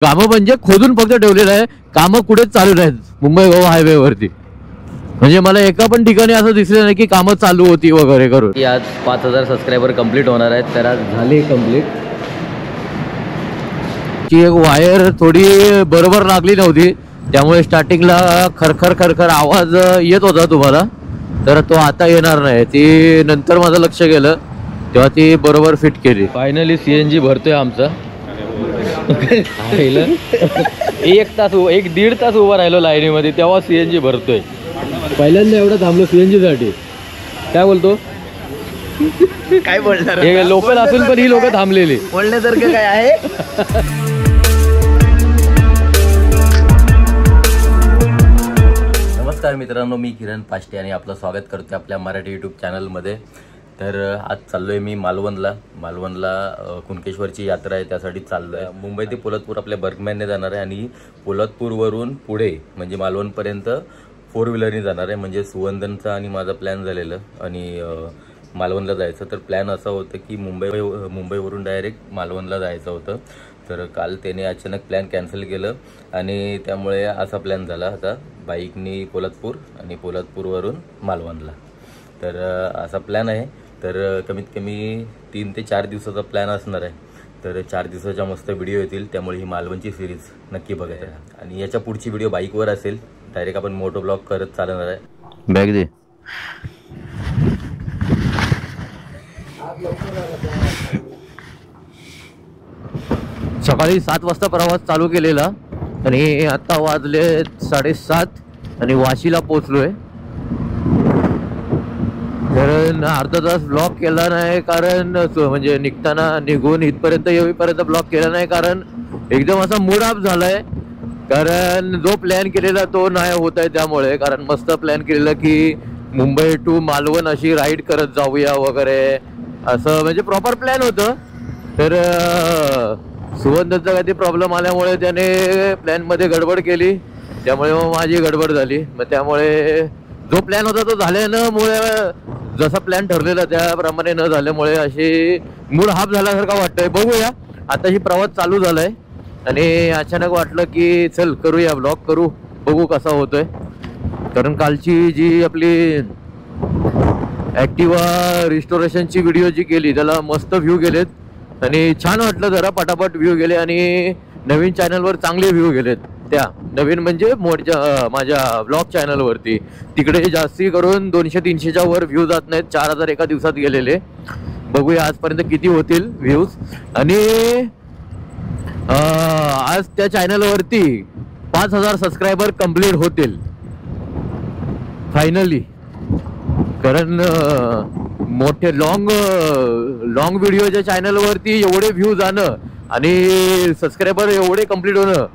कामं म्हणजे खोदून फक्त ठेवलेलं आहे, कामं कुठेच चालू नाहीत मुंबई गोवा हायवे वरती. म्हणजे मला एका पण ठिकाणी असं दिसलं नाही की कामं चालू होती वगैरे करून. की आज 5000 सबस्क्रायबर कंप्लीट होणार आहेत, तर आज झाले कंप्लीट. की एक वायर थोडी बरोबर लागली नव्हती, त्यामुळे स्टार्टिंगला खरखर खरखर आवाज येत होता तुम्हाला, तर तो आता येणार नाही. ती नंतर माझं लक्ष गेलं तेव्हा ती बरोबर फिट केली. फायनली CNG भरतोय आमचा. एक दीड तास उभा राहिलो लाईनीमध्ये, तेव्हा CNG भरतोय. पहिल्यांदा एवढं थांबलो CNG साठी. काय बोलतो? काय बोलणार? हे लोकल असून पण ही लोक थांबलेली. बोलण्यासारखं काय आहे? नमस्कार मित्रांनो, मी किरण पाष्टे आणि आपलं स्वागत करतोय आपल्या मराठी यूट्यूब चॅनलमध्ये. तर आज चाललो आहे मी मालवणला कुणकेश्वरची यात्रा आहे, त्यासाठी चाललो आहे. मुंबई ते पोलादपूर आपल्या बर्गमॅनने जाणार आहे आणि पोलादपूरवरून पुढे म्हणजे मालवणपर्यंत 4 व्हीलरने जाणार आहे. म्हणजे सुवंदनचा आणि माझा प्लॅन झालेलं आणि मालवणला जायचं. तर प्लॅन असा होतं की मुंबईवरून डायरेक्ट मालवणला जायचं होतं. तर काल त्याने अचानक प्लॅन कॅन्सल केलं आणि त्यामुळे असा प्लॅन झाला आता बाईकनी पोलादपूर आणि पोलादपूरवरून मालवणला. तर असा प्लॅन आहे. तर कमीत कमी 3 ते 4 दिवसाचा प्लॅन असणार आहे. तर 4 दिवसाच्या मस्त व्हिडिओ येतील, त्यामुळे ही मालवणची सिरीज नक्की बघायला. आणि याच्या पुढची व्हिडिओ बाईकवर असेल, डायरेक्ट आपण मोटो ब्लॉग करत चालणार आहे. बॅग दे. सकाळी 7 वाजता प्रवास चालू केलेला आणि आता वाजले 7:30 आणि वाशीला पोचलोय. कारण अर्धा तास ब्लॉक केला नाही, कारण म्हणजे निघून इथपर्यंत येईपर्यंत ब्लॉक केला नाही, कारण एकदम असा मूड ऑफ झालाय. कारण जो प्लॅन केलेला तो नाही होत आहे. त्यामुळे कारण मस्त प्लॅन केलेला की मुंबई टू मालवण अशी राईड करत जाऊया वगैरे, असं म्हणजे प्रॉपर प्लॅन होतं. तर सुवंदनचा काही प्रॉब्लेम आल्यामुळे त्याने प्लॅनमध्ये गडबड केली, त्यामुळे मग माझी गडबड झाली. मग त्यामुळे जो प्लॅन होता तो झाल्यामुळे, जसा प्लॅन ठरलेला त्याप्रमाणे न झाल्यामुळे अशी मूड हाफ झाल्यासारखा वाटतंय. बघूया, आता ही प्रवास चालू झालाय आणि अचानक वाटलं की चल करूया ब्लॉग करू, बघू कसा होतोय. कारण कालची जी आपली ॲक्टिवा रिस्टोरेशनची व्हिडिओ जी केली त्याला मस्त व्ह्यू गेलेत आणि छान वाटलं, जरा पटापट व्ह्यू गेले. आणि नवीन चॅनलवर चांगले व्ह्यू गेलेत. त्या नवीन म्हणजे माझ्या ब्लॉग चॅनलवरती तिकडे जास्ती करून 200-300च्या वर व्ह्यू जात नाहीत. 4000 एका दिवसात गेलेले. बघूया आजपर्यंत किती होतील व्ह्यूज. आणि आज त्या चॅनलवरती 5000 सबस्क्रायबर कंप्लीट होतील फायनली. कारण मोठे लॉंग व्हिडिओच्या चॅनलवरती एवढे व्ह्यू जाणं आणि सबस्क्रायबर एवढे कंप्लीट होणं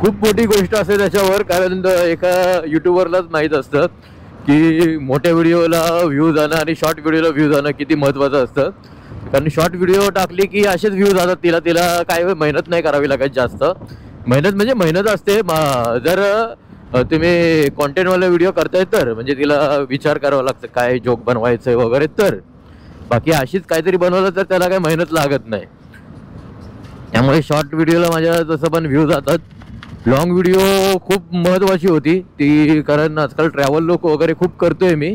खूप मोठी गोष्ट असते त्याच्यावर. कारण एका युट्यूबरलाच माहीत असतं की मोठ्या व्हिडिओला व्ह्यू जाणं आणि शॉर्ट व्हिडिओला व्ह्यू जाणं किती महत्त्वाचं असतं. कारण शॉर्ट व्हिडिओ टाकली की असेच व्ह्यू जातात, तिला काय मेहनत नाही करावी लागत जास्त. मेहनत असते. जर तुम्ही कॉन्टेंटवाले व्हिडिओ करताय तर म्हणजे तिला विचार करावा लागतं काय जोक बनवायचं आहे वगैरे. तर बाकी अशीच काहीतरी बनवलं तर त्याला काही मेहनत लागत नाही. त्यामुळे शॉर्ट व्हिडिओला माझ्या जसं पण व्ह्यू जातात. लॉंग व्हिडिओ खूप महत्त्वाची होती ती, कारण आजकाल ट्रॅव्हल लोक वगैरे खूप करतोय मी,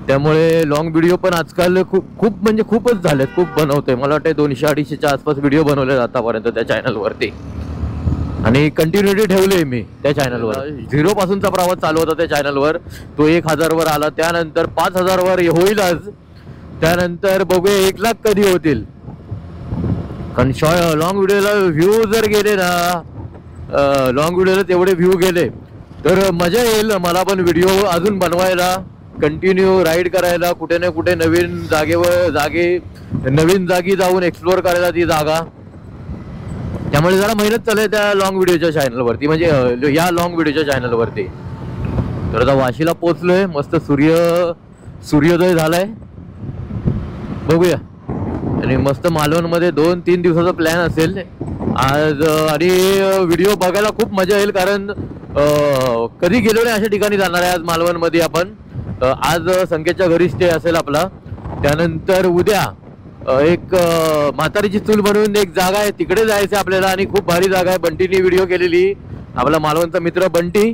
त्यामुळे लॉंग व्हिडिओ पण आजकाल खूप म्हणजे खूपच झालेत, खूप बनवतोय. मला वाटतं 200-250च्या आसपास व्हिडिओ बनवले आतापर्यंत त्या चॅनलवरती आणि कंटिन्युटी ठेवली मी त्या चॅनलवर. 0 पासूनचा प्रवास चालू होता त्या चॅनलवर, तो 1000 वर आला, त्यानंतर 5000 वर होईल आज, त्यानंतर बघूया 1 लाख कधी होतील. कारण लॉंग व्हिडिओला व्ह्यू जर गेले ना, लॉंग व्हिडिओला तेवढे व्ह्यू गेले तर मजा येईल मला पण व्हिडिओ अजून बनवायला, कंटिन्यू राईड करायला, कुठे ना कुठे नवीन जागी जाऊन एक्सप्लोअर करायला ती जागा. त्यामुळे जरा मेहनत चालू आहे त्या लॉंग व्हिडिओच्या चॅनलवरती, म्हणजे या लॉंग व्हिडिओच्या चॅनलवरती. तर आता वाशीला पोचलोय, मस्त सूर्योदय झालाय. बघूया. आणि मस्त मालवणमध्ये 2-3 दिवसाचा प्लॅन असेल आज. आणि व्हिडिओ बघायला खूप मजा येईल, कारण कधी गेलो नाही अशा ठिकाणी जाणार आहे आज मालवणमध्ये आपण. आज संकेतच्या घरी स्टे असेल आपला. त्यानंतर उद्या एक म्हातारीची चूल म्हणून एक जागा आहे, तिकडे जायचं आपल्याला आणि खूप भारी जागा आहे. बंटीनी व्हिडिओ केलेली, आपला मालवणचा मित्र बंटी,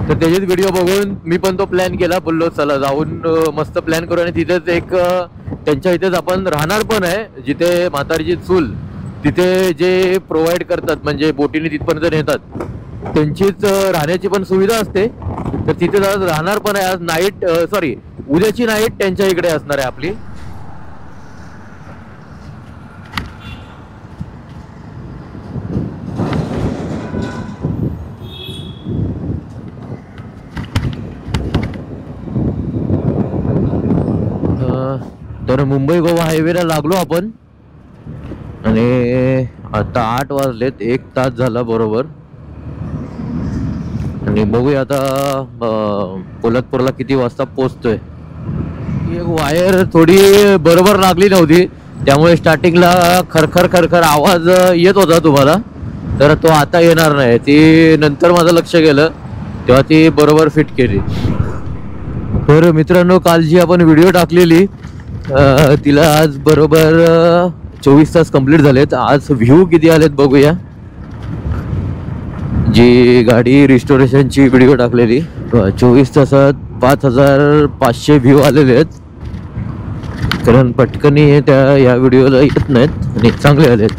तर त्याचेच व्हिडिओ बघून मी पण तो प्लॅन केला. बोललो चला जाऊन मस्त प्लॅन करू. आणि तिथेच एक त्यांच्या इथेच आपण राहणार पण आहे, जिथे म्हातारीची चूल तिथे जे प्रोव्हाइड करतात, म्हणजे बोटीने तिथपर्यंत नेतात, त्यांचीच राहण्याची पण सुविधा असते. तर तिथे राहणार पण आहे. आज नाईट उद्याची नाईट त्यांच्या इकडे असणार आहे आपली. तर मुंबई गोवा हायवेला लागलो आपण आणि आता 8 वाजलेत, 1 तास झाला बरोबर. आणि बघूया आता पोलादपूरला किती वाजता पोहोचतोय. एक वायर थोडी बरोबर लागली नव्हती, त्यामुळे स्टार्टिंगला खरखर खरखर आवाज येत होता तुम्हाला, तर तो आता येणार नाही. ती नंतर माझं लक्ष गेलं तेव्हा ती बरोबर फिट केली. तर मित्रांनो, काल जी आपण व्हिडिओ टाकलेली तिला आज बरोबर 24 तास कंप्लीट झालेत. आज व्ह्यू किती आलेत बघूया. जी गाडी रिस्टोरेशनची व्हिडिओ टाकलेली 24 तासात 5500 व्ह्यू आलेले आहेत. कारण पटकनी या व्हिडिओला येत नाहीत आणि चांगले आलेत.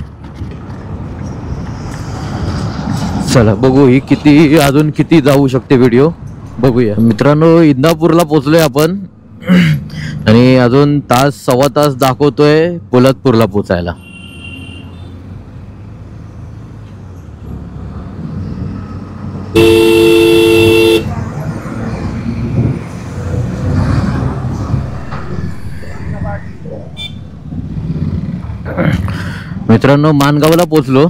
चला बघू ही किती अजून किती जाऊ शकते व्हिडिओ, बघूया. मित्रांनो, इंदापूरला पोहोचलोय आपण आणि अजून तास सव्वा तास दाखवतोय पोलादपूरला पोचायला. मित्रांनो, माणगावला पोचलो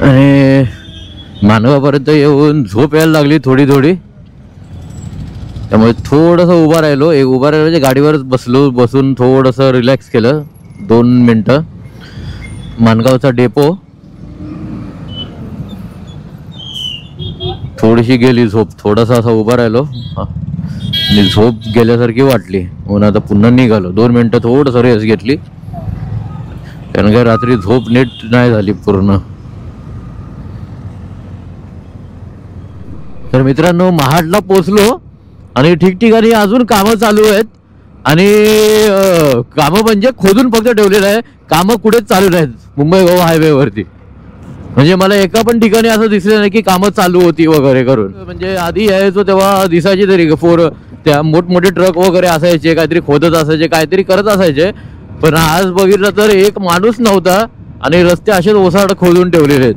आणि माणगावपर्यंत येऊन झोप यायला लागली थोडी थोडी, त्यामुळे थोडंसं उभा राहिलो. उभा राहिलो गाडीवरच बसून थोडंसं रिलॅक्स केलं 2 मिनटं. माणगावचा डेपो, थोडीशी गेली झोप. थोडासा असा उभा राहिलो आणि झोप गेल्यासारखी वाटली, म्हणून आता पुन्हा निघालो. 2 मिनटं थोडंसं रेस्ट घेतली, कारण काय रात्री झोप नीट नाही झाली पूर्ण. तर मित्रांनो, महाडला पोचलो आणि ठिकठिकाणी अजून कामं चालू आहेत. आणि कामं म्हणजे खोदून फक्त ठेवलेलं आहे, कामं कुठेच चालू नाहीत मुंबई गोवा हायवेवरती. म्हणजे मला एका पण ठिकाणी असं दिसलं नाही की कामं चालू होती वगैरे करून. म्हणजे आधी यायचो तेव्हा दिसायची तरी त्या मोठमोठे ट्रक वगैरे असायचे, काहीतरी खोदत असायचे, काहीतरी करत असायचे. पण आज बघितलं तर एक माणूस नव्हता आणि रस्ते असेच ओसाड खोदून ठेवलेले आहेत.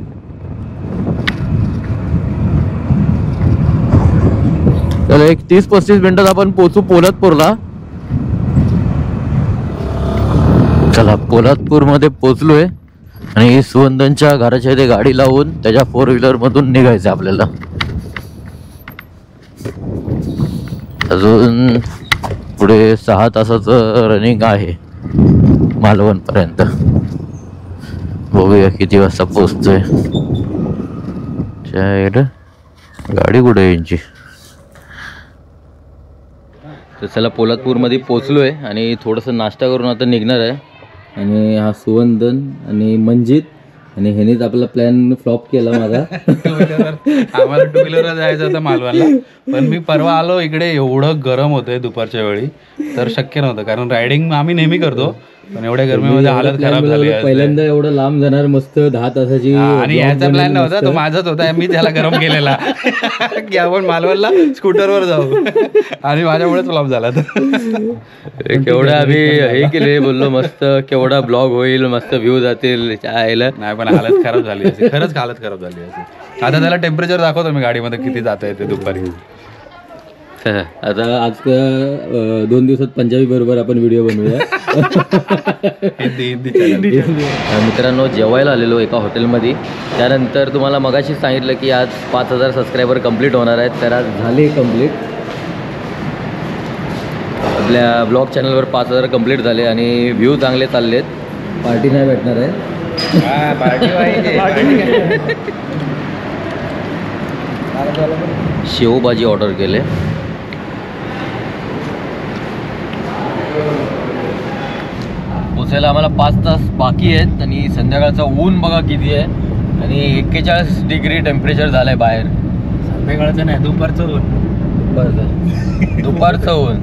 तर एक 30-35 मिनिटात आपण पोहोचू पोलादपूरला. चला, पोलादपूर मध्ये पोहोचलोय आणि सुवंदनच्या घराच्या इथे गाडी लावून त्याच्या 4 व्हीलर मधून निघायचं आपल्याला. अजून पुढे 6 तासाचं रनिंग आहे मालवण पर्यंत. बघूया किती वाजता पोहोचतोय. गाडी कुठे यांची. तर चला, पोलादपूरमध्ये पोचलोय आणि थोडंसं नाश्ता करून आता निघणार आहे. आणि हा सुवंदन आणि मंजित आणि ह्यानेच आपला प्लॅन फ्लॉप केला माझा. आम्हाला 2 व्हीलरला जायचं होतं मालवणला, पण मी परवा आलो इकडे, एवढं गरम होतंय दुपारच्या वेळी, तर शक्य नव्हतं. कारण रायडिंग आम्ही नेहमी करतो, पण एवढ्या गरमीमध्ये हालत खराब झाली. पहिल्यांदा एवढं लांब जाणार, मस्त 10 तासाची. आणि याचा प्लॅन नव्हता, तो माझाच होता. मी त्याला गरम केलेला की आपण मालवणला स्कूटरवर जाऊ, आणि माझ्यामुळेच फ्लॉप झाला. केवढा आम्ही हे केले, बोललो मस्त केवढा ब्लॉग होईल, मस्त व्ह्यू जातील. नाही, पण हालत खराब झाली असे, खरंच हालत खराब झाली असे. आता त्याला टेम्परेचर दाखवतो मी गाडीमध्ये किती जाता येते दुपारी. आता आज 2 दिवसात पंजाबी बरोबर आपण व्हिडिओ बनवूया. मित्रांनो, जेवायला आलेलो एका हॉटेलमध्ये. त्यानंतर तुम्हाला मगाशी सांगितलं की आज 5000 सबस्क्रायबर कंप्लीट होणार आहेत, तर आज झाले कंप्लीट. आपल्या ब्लॉग चॅनलवर 5000 कंप्लीट झाले आणि व्ह्यू चांगले चाललेत. पार्टी नाही भेटणार आहे. शेवभाजी ऑर्डर केले. पोचायला आम्हाला 5 तास बाकी आहेत आणि संध्याकाळचा ऊन बघा किती आहे आणि 41 डिग्री टेम्परेचर झालंय बाहेर. संध्याकाळचं नाही, दुपारचं ऊन. दुपारचं ऊन.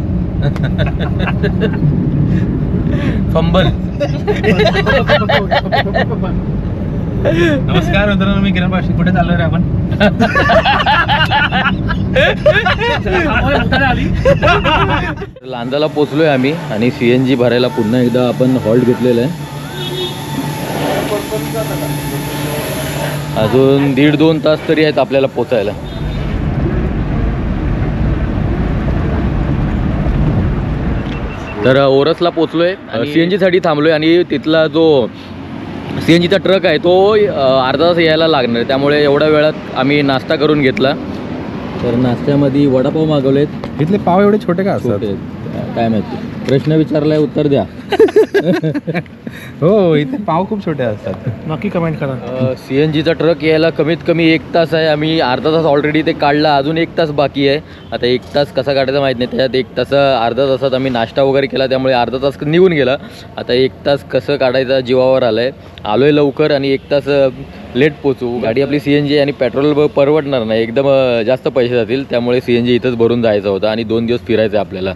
फंबल. नमस्कार मित्रांनो, मी किरण पाटील. कुठे चाललोय रे आपण? लांजाला पोचलोय आम्ही आणि CNG भरायला पुन्हा एकदा आपण हॉल्ट घेतलेलं आहे. अजून 1.5-2 तास तरी आहेत आपल्याला पोचायला. तर ओरसला पोचलोय, CNG साठी थांबलोय आणि तिथला जो CNGचा ट्रक आहे तो अर्धा तास यायला लागणार आहे. त्यामुळे एवढ्या वेळात आम्ही नाश्ता करून घेतला. तर नाश्त्यामध्ये वडापाव मागवलेत. इथले पाव एवढे छोटे का असतात? काय माहिती, प्रश्न विचारलाय उत्तर द्या. हो, इथे पाव खूप छोटे असतात. नक्की कमेंट करा. CNGचा ट्रक यायला कमीत कमी 1 तास आहे. आम्ही अर्धा तास ऑलरेडी ते काढला, अजून 1 तास बाकी आहे. आता 1 तास कसा काढायचा माहीत नाही. त्याच्यात 1 तास अर्धा तासात आम्ही नाश्ता वगैरे केला, त्यामुळे अर्धा तास निघून गेला. आता 1 तास कसं काढायचा जीवावर आलाय. आलोय लवकर आणि 1 तास लेट पोचू. गाडी आपली CNG आणि पेट्रोल परवडणार नाही, एकदम जास्त पैसे जातील. त्यामुळे CNG इथंच भरून जायचं होतं आणि 2 दिवस फिरायचं आहे आपल्याला,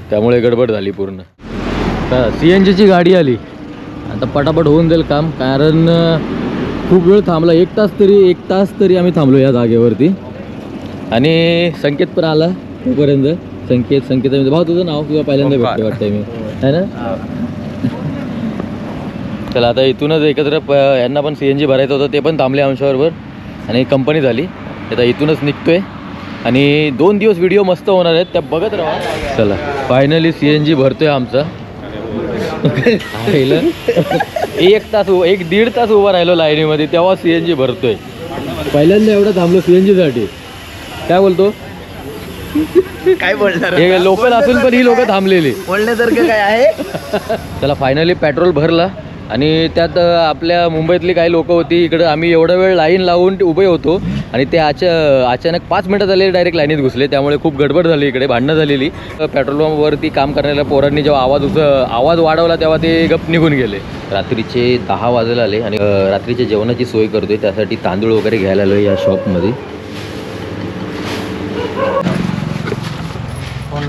त्यामुळे गडबड झाली पूर्ण. CNGची गाडी आली, आता पटापट होऊन जाईल काम. कारण खूप वेळ थांबला, 1 तास तरी आम्ही थांबलो या जागेवरती. आणि संकेत पण आला तोपर्यंत. संकेत भाऊ, तुझं नाव किंवा पहिल्यांदा भेटते वाटतंय मी, है ना? चला आता इथूनच एकत्र यांना पण CNG भरायचं होतं, ते पण थांबले आमच्याबरोबर आणि कंपनी झाली. आता इथूनच निघतोय आणि 2 दिवस व्हिडिओ मस्त होणार आहेत, त्या बघत राहा. चला फायनली CNG भरतोय आमचा. 1-1.5 तास उभा राहिलो लाईनीमध्ये, तेव्हा CNG भरतोय. पहिल्यांदा एवढं थांबलो CNG साठी. काय बोलतो? काय बोलणार? हे लोकल असून पण ही लोक थांबलेली. बोलण्यासारखं काय आहे? चला फायनली पेट्रोल भरला आणि त्यात आपल्या मुंबईतली काही लोक होती इकडं. आम्ही एवढा वेळ लाईन लावून उभे होतो आणि ते अचानक 5 मिनिटात आले, डायरेक्ट लाईनीत घुसले. त्यामुळे खूप गडबड झाली, इकडे भांडणं झालेली. पेट्रोल पंपवरती काम करणाऱ्या पोरांनी जेव्हा आवाज वाढवला तेव्हा ते गप निघून गेले. रात्रीचे 10 वाजायला आले आणि रात्रीच्या जेवणाची सोय करतोय, त्यासाठी तांदूळ वगैरे घ्यायला आलो या शॉपमध्ये.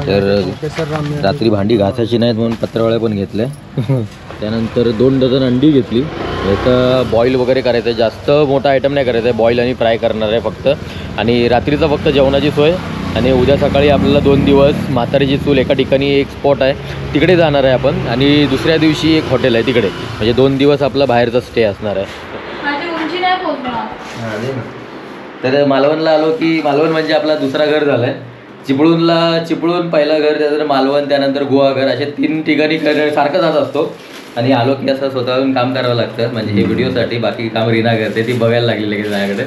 तर रात्री भांडी घासायची नाहीत म्हणून पत्रावळ्या पण घेतल्या. त्यानंतर 2 डझन अंडी घेतली. याचा बॉईल वगैरे करायचं आहे, जास्त मोठा आयटम नाही करायचा आहे, बॉईल आणि फ्राय करणार आहे फक्त. आणि रात्रीचा फक्त जेवणाची सोय. आणि उद्या सकाळी आपल्याला 2 दिवस म्हातारीची चूल एका ठिकाणी एक स्पॉट आहे तिकडे जाणार आहे आपण. आणि दुसऱ्या दिवशी एक हॉटेल आहे तिकडे, म्हणजे 2 दिवस आपला बाहेरचा स्टे असणार आहे. तर मालवणला आलो की मालवण म्हणजे आपला दुसरा घर झालं आहे. चिपळूण पहिला घर, त्यानंतर मालवण, त्यानंतर गोवा घर, असे 3 ठिकाणी सारखं जात असतो. आणि आलो की असं स्वतःहून काम करावं लागतं. म्हणजे हे व्हिडिओसाठी बाकी काम रीना करते, ती बघायला लागली लगेच माझ्याकडे.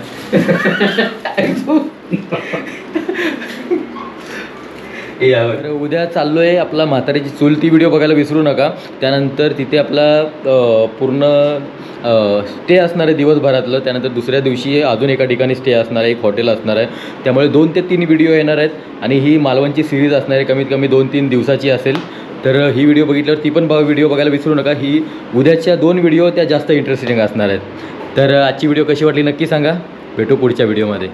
उद्या चाललोय आपला म्हातारीची चूल, ती व्हिडिओ बघायला विसरू नका. त्यानंतर तिथे आपला पूर्ण स्टे असणार आहे दिवसभरातलं. त्यानंतर दुसऱ्या दिवशी अजून एका ठिकाणी स्टे असणार आहे, एक हॉटेल असणार आहे. त्यामुळे 2 ते 3 व्हिडिओ येणार आहेत आणि ही मालवणची सिरीज असणार आहे, कमीत कमी 2-3 दिवसाची असेल. तर ही व्हिडिओ बघितल्यावर ती पण व्हिडिओ बघायला विसरू नका. ही उद्याच्या 2 व्हिडिओ त्या जास्त इंटरेस्टिंग असणार आहेत. तर आजची व्हिडिओ कशी वाटली नक्की सांगा. भेटू पुढच्या व्हिडिओमध्ये.